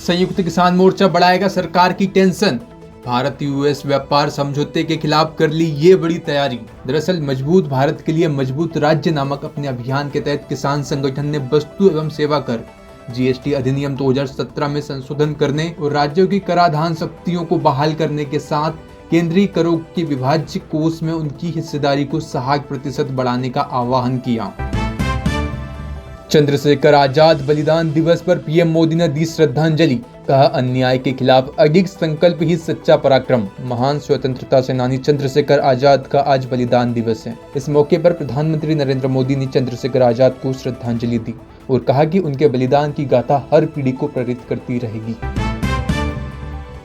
संयुक्त किसान मोर्चा बढ़ाएगा सरकार की टेंशन। भारत यूएस व्यापार समझौते के खिलाफ कर ली ये बड़ी तैयारी। दरअसल मजबूत भारत के लिए मजबूत राज्य नामक अपने अभियान के तहत किसान संगठन ने वस्तु एवं सेवा कर जीएसटी अधिनियम 2017 में संशोधन करने और राज्यों की कराधान शक्तियों को बहाल करने के साथ केंद्रीय करों के विभाज्य कोष में उनकी हिस्सेदारी को 60% बढ़ाने का आह्वान किया। चंद्रशेखर आजाद बलिदान दिवस पर पीएम मोदी ने दी श्रद्धांजलि। कहा, अन्याय के खिलाफ अडिग संकल्प ही सच्चा पराक्रम। महान स्वतंत्रता सेनानी चंद्रशेखर आजाद का आज बलिदान दिवस है। इस मौके पर प्रधानमंत्री नरेंद्र मोदी ने चंद्रशेखर आजाद को श्रद्धांजलि दी और कहा कि उनके बलिदान की गाथा हर पीढ़ी को प्रेरित करती रहेगी।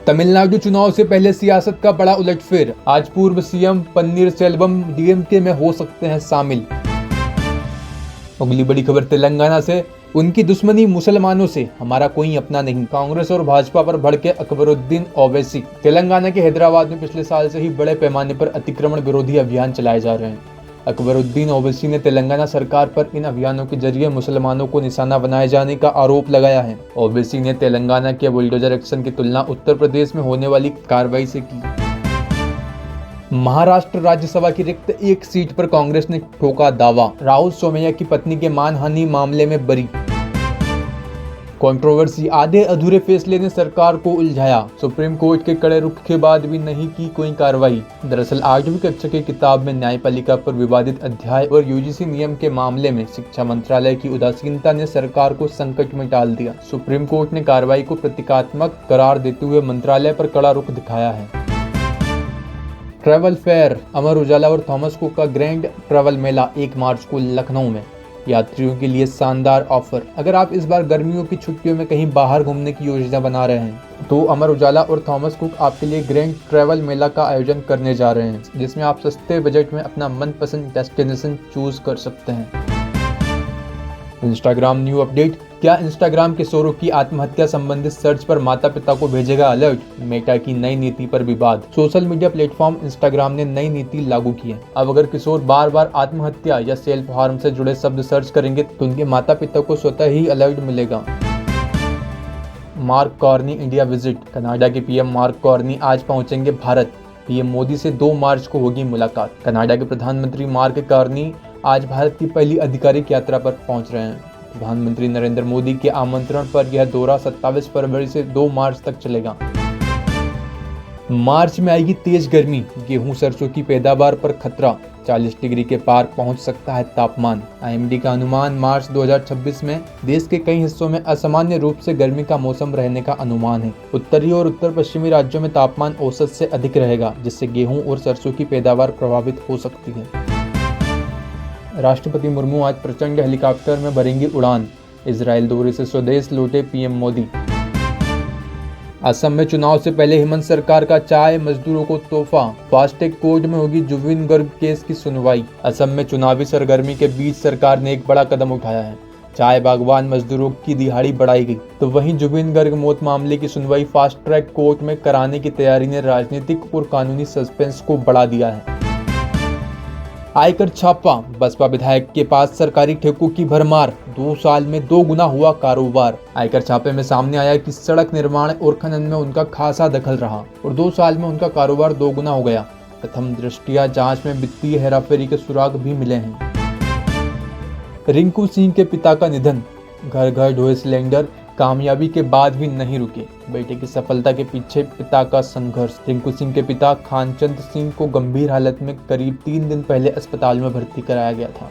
तमिलनाडु चुनाव से पहले सियासत का बड़ा उलटफेर। आज पूर्व सीएम पन्नीरसेल्वम डीएमके में हो सकते हैं शामिल। अगली बड़ी खबर तेलंगाना से। उनकी दुश्मनी मुसलमानों से, हमारा कोई अपना नहीं। कांग्रेस और भाजपा पर भड़के अकबरुद्दीन ओवैसी। तेलंगाना के हैदराबाद में पिछले साल से ही बड़े पैमाने पर अतिक्रमण विरोधी अभियान चलाए जा रहे हैं। अकबरुद्दीन ओवैसी ने तेलंगाना सरकार पर इन अभियानों के जरिए मुसलमानों को निशाना बनाए जाने का आरोप लगाया है। ओवैसी ने तेलंगाना के बुलडोजर एक्शन की तुलना उत्तर प्रदेश में होने वाली कार्रवाई से की। महाराष्ट्र राज्यसभा की रिक्त एक सीट पर कांग्रेस ने ठोका दावा। राहुल सोमैया की पत्नी के मानहानि मामले में बरी। कंट्रोवर्सी, आधे अधूरे फैसले ने सरकार को उलझाया। सुप्रीम कोर्ट के कड़े रुख के बाद भी नहीं की कोई कार्रवाई। दरअसल 8वीं कक्षा की किताब में न्यायपालिका पर विवादित अध्याय और यूजीसी नियम के मामले में शिक्षा मंत्रालय की उदासीनता ने सरकार को संकट में डाल दिया। सुप्रीम कोर्ट ने कार्रवाई को प्रतीकात्मक करार देते हुए मंत्रालय पर कड़ा रुख दिखाया है। ट्रैवल फेयर, अमर उजाला और थॉमस कुक का ग्रैंड ट्रैवल मेला 1 मार्च को लखनऊ में। यात्रियों के लिए शानदार ऑफर। अगर आप इस बार गर्मियों की छुट्टियों में कहीं बाहर घूमने की योजना बना रहे हैं तो अमर उजाला और थॉमस कुक आपके लिए ग्रैंड ट्रैवल मेला का आयोजन करने जा रहे हैं, जिसमें आप सस्ते बजट में अपना मनपसंद डेस्टिनेशन चूज कर सकते हैं। Instagram new update. क्या इंस्टाग्राम किशोरों की आत्महत्या संबंधित सर्च पर माता पिता को भेजेगा अलर्ट? मेटा की नई नीति पर विवाद। सोशल मीडिया प्लेटफॉर्म इंस्टाग्राम ने नई नीति लागू की है। अब अगर किशोर बार बार आत्महत्या या सेल्फ हार्म से जुड़े शब्द सर्च करेंगे तो उनके माता पिता को स्वतः ही अलर्ट मिलेगा। Mark Carney India visit. Canada के पीएम मार्क कार्नी आज पहुंचेंगे भारत। पीएम मोदी से 2 मार्च को होगी मुलाकात। कनाडा के प्रधानमंत्री मार्क कार्नी आज भारत की पहली आधिकारिक यात्रा पर पहुंच रहे हैं। प्रधानमंत्री नरेंद्र मोदी के आमंत्रण पर यह दौरा 27 फरवरी से 2 मार्च तक चलेगा। मार्च में आएगी तेज गर्मी। गेहूं सरसों की पैदावार पर खतरा। 40 डिग्री के पार पहुंच सकता है तापमान। आईएमडी का अनुमान मार्च 2026 में देश के कई हिस्सों में असामान्य रूप से गर्मी का मौसम रहने का अनुमान है। उत्तरी और उत्तर पश्चिमी राज्यों में तापमान औसत से अधिक रहेगा, जिससे गेहूं और सरसों की पैदावार प्रभावित हो सकती है। राष्ट्रपति मुर्मू आज प्रचंड हेलीकॉप्टर में भरेंगी उड़ान। इजराइल दौरे से स्वदेश लौटे पीएम मोदी। असम में चुनाव से पहले हेमंत सरकार का चाय मजदूरों को तोहफा। फास्टैग कोर्ट में होगी जुबिन गर्ग केस की सुनवाई। असम में चुनावी सरगर्मी के बीच सरकार ने एक बड़ा कदम उठाया है। चाय बागवान मजदूरों की दिहाड़ी बढ़ाई गई, तो वहीं जुबिन गर्ग मौत मामले की सुनवाई फास्ट ट्रैक कोर्ट में कराने की तैयारी ने राजनीतिक और कानूनी सस्पेंस को बढ़ा दिया है। आयकर छापा। बसपा विधायक के पास सरकारी ठेकों की भरमार। 2 साल में 2 गुना हुआ कारोबार। आयकर छापे में सामने आया कि सड़क निर्माण और खनन में उनका खासा दखल रहा और 2 साल में उनका कारोबार 2 गुना हो गया। प्रथम दृष्टया जांच में वित्तीय हेराफेरी के सुराग भी मिले हैं। रिंकू सिंह के पिता का निधन। घर घर ढोए सिलेंडर। कामयाबी के बाद भी नहीं रुके। बेटे की सफलता के पीछे पिता का संघर्ष। रिंकू सिंह के पिता खानचंद सिंह को गंभीर हालत में करीब 3 दिन पहले अस्पताल में भर्ती कराया गया था।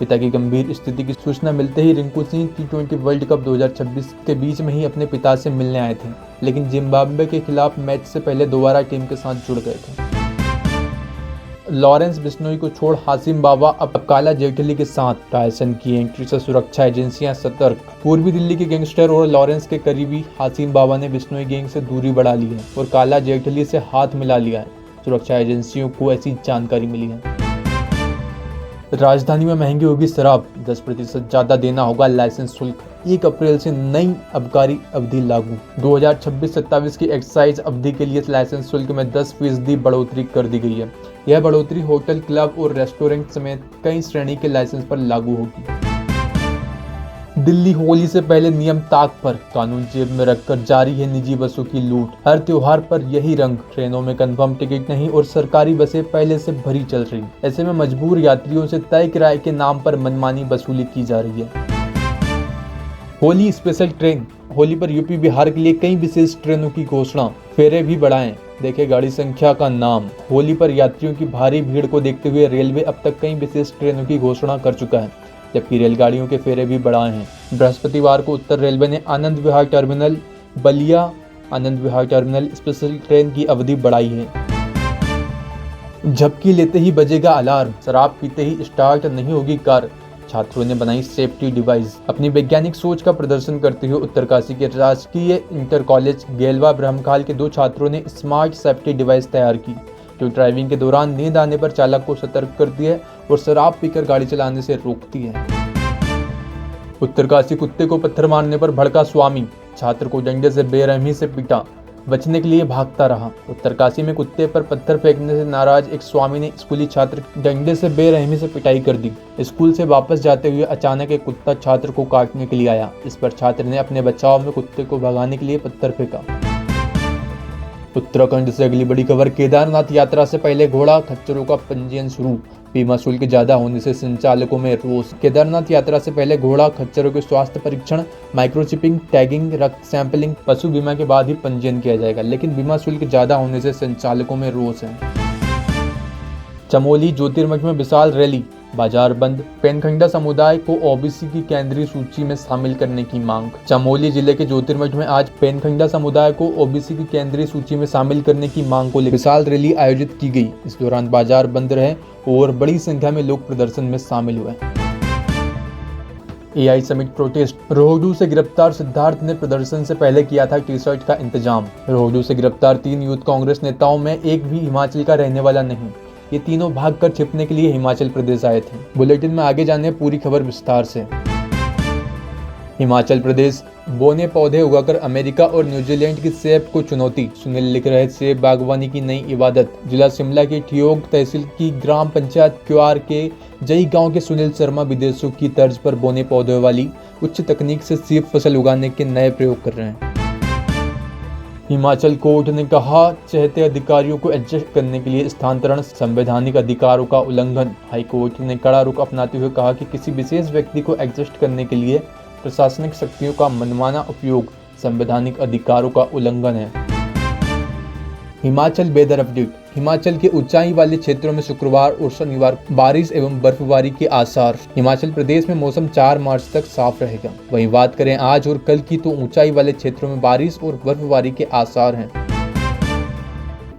पिता की गंभीर स्थिति की सूचना मिलते ही Rinku Singh T20 world cup 2026 के बीच में ही अपने पिता से मिलने आए थे, लेकिन जिम्बाब्वे के खिलाफ मैच से पहले दोबारा टीम के साथ जुड़ गए थे। लॉरेंस बिश्नोई को छोड़ हाशिम बाबा अब काला जेटली के साथ। टायसन की एंट्री से सुरक्षा एजेंसियां सतर्क। पूर्वी दिल्ली के गैंगस्टर और लॉरेंस के करीबी हाशिम बाबा ने बिश्नोई गैंग से दूरी बढ़ा ली है और काला जेटली से हाथ मिला लिया है। सुरक्षा एजेंसियों को ऐसी जानकारी मिली है। राजधानी में महंगी होगी शराब। 10% ज्यादा देना होगा लाइसेंस शुल्क। 1 अप्रैल से नई आबकारी अवधि लागू। 2026-27 की एक्साइज अवधि के लिए लाइसेंस शुल्क में 10% बढ़ोतरी कर दी गई है। यह बढ़ोतरी होटल, क्लब और रेस्टोरेंट समेत कई श्रेणी के लाइसेंस पर लागू होगी। दिल्ली होली से पहले नियम ताक पर, कानून जेब में रखकर जारी है निजी बसों की लूट। हर त्योहार पर यही रंग, ट्रेनों में कंफर्म टिकट नहीं और सरकारी बसें पहले से भरी चल रही। ऐसे में मजबूर यात्रियों से तय किराए के नाम पर मनमानी वसूली की जा रही है। होली स्पेशल ट्रेन, होली पर यूपी बिहार के लिए कई विशेष ट्रेनों की घोषणा, फेरे भी बढ़ाएं, देखे गाड़ी संख्या का नाम। होली पर यात्रियों की भारी भीड़ को देखते हुए रेलवे अब तक कई विशेष ट्रेनों की घोषणा कर चुका है, जबकि रेलगाड़ियों के फेरे भी बढ़ाए हैं। बृहस्पतिवार को उत्तर रेलवे ने Anand Vihar terminal Ballia Anand Vihar terminal special train की अवधि बढ़ाई है। झपकी लेते ही बजेगा अलार्म, शराब पीते ही स्टार्ट नहीं होगी कार, छात्रों ने बनाई सेफ्टी डिवाइस। अपनी वैज्ञानिक सोच का प्रदर्शन करते हुए उत्तरकाशी के राजकीय इंटर कॉलेज गेलवा ब्रह्मकाल के 2 छात्रों ने स्मार्ट सेफ्टी डिवाइस तैयार की, जो ड्राइविंग के दौरान नींद आने पर चालक को सतर्क करती है और शराब पीकर गाड़ी चलाने से रोकती है। उत्तरकाशी कुत्ते को पत्थर मारने पर भड़का स्वामी, छात्र को डंडे से बेरहमी से पीटा, बचने के लिए भागता रहा। उत्तरकाशी में कुत्ते पर पत्थर फेंकने से नाराज एक स्वामी ने स्कूली छात्र डंडे से बेरहमी से पिटाई कर दी। स्कूल से वापस जाते हुए अचानक एक कुत्ता छात्र को काटने के लिए आया। इस पर छात्र ने अपने बचाव में कुत्ते को भगाने के लिए पत्थर फेंका। उत्तराखंड से अगली बड़ी खबर, केदारनाथ यात्रा से पहले घोड़ा खच्चरों का पंजीयन शुरू, बीमा शुल्क ज्यादा होने से संचालकों में रोष। केदारनाथ यात्रा से पहले घोड़ा खच्चरों के स्वास्थ्य परीक्षण, माइक्रोचिपिंग, टैगिंग, रक्त सैंपलिंग, पशु बीमा के बाद ही पंजीयन किया जाएगा, लेकिन बीमा शुल्क ज्यादा होने से संचालकों में रोष है। चमोली ज्योतिर्मठ में विशाल रैली, बाजार बंद, पेनखंडा समुदाय को ओबीसी की केंद्रीय सूची में शामिल करने की मांग। चमोली जिले के ज्योतिर्मठ में आज पेनखंडा समुदाय को ओबीसी की केंद्रीय सूची में शामिल करने की मांग को लेकर विशाल रैली आयोजित की गई। इस दौरान बाजार बंद रहे और बड़ी संख्या में लोग प्रदर्शन में शामिल हुए। एआई समिट प्रोटेस्ट, रोहडू से गिरफ्तार सिद्धार्थ ने प्रदर्शन से पहले किया था टी-शर्ट का इंतजाम। रोहडू से गिरफ्तार 3 यूथ कांग्रेस नेताओं में एक भी हिमाचल का रहने वाला नहीं। ये तीनों भागकर छिपने के लिए हिमाचल प्रदेश आए थे। बुलेटिन में आगे जाने पूरी खबर विस्तार से। हिमाचल प्रदेश, बोने पौधे उगाकर अमेरिका और न्यूजीलैंड की सेब को चुनौती, सुनील लिख रहे सेब बागवानी की नई इबादत। जिला शिमला के ठियोग तहसील की ग्राम पंचायत क्यूआर के जई गांव के सुनील शर्मा विदेशों की तर्ज पर बोने पौधों वाली उच्च तकनीक से सेब फसल उगाने के नए प्रयोग कर रहे हैं। हिमाचल कोर्ट ने कहा, चाहते अधिकारियों को एडजस्ट करने के लिए स्थानांतरण संवैधानिक अधिकारों का उल्लंघन। हाई कोर्ट ने कड़ा रुख अपनाते हुए कहा कि किसी विशेष व्यक्ति को एडजस्ट करने के लिए प्रशासनिक शक्तियों का मनमाना उपयोग संवैधानिक अधिकारों का उल्लंघन है। हिमाचल वेदर अपडेट, हिमाचल के ऊंचाई वाले क्षेत्रों में शुक्रवार और शनिवार बारिश एवं बर्फबारी के आसार। हिमाचल प्रदेश में मौसम 4 मार्च तक साफ रहेगा। वहीं बात करें आज और कल की, तो ऊंचाई वाले क्षेत्रों में बारिश और बर्फबारी के आसार हैं।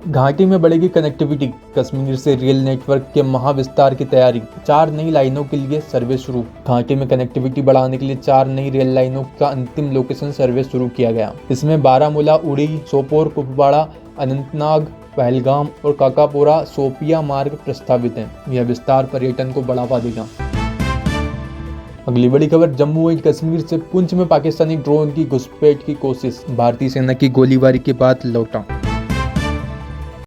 घाटी में बढ़ेगी कनेक्टिविटी, कश्मीर से रेल नेटवर्क के महाविस्तार की तैयारी, 4 नई लाइनों के लिए सर्वे शुरू। घाटी में कनेक्टिविटी बढ़ाने के लिए 4 नई रेल लाइनों का अंतिम लोकेशन सर्वे शुरू किया गया। इसमें बारामूला, उड़ी, सोपोर, कुपवाड़ा, अनंतनाग, पहलगाम और काकापोरा सोपिया मार्ग प्रस्तावित हैं। यह विस्तार पर्यटन को बढ़ावा देगा। अगली बड़ी खबर, जम्मू एंड कश्मीर से पुंछ में पाकिस्तानी ड्रोन की घुसपैठ की कोशिश, भारतीय सेना की गोलीबारी के बाद लौटा।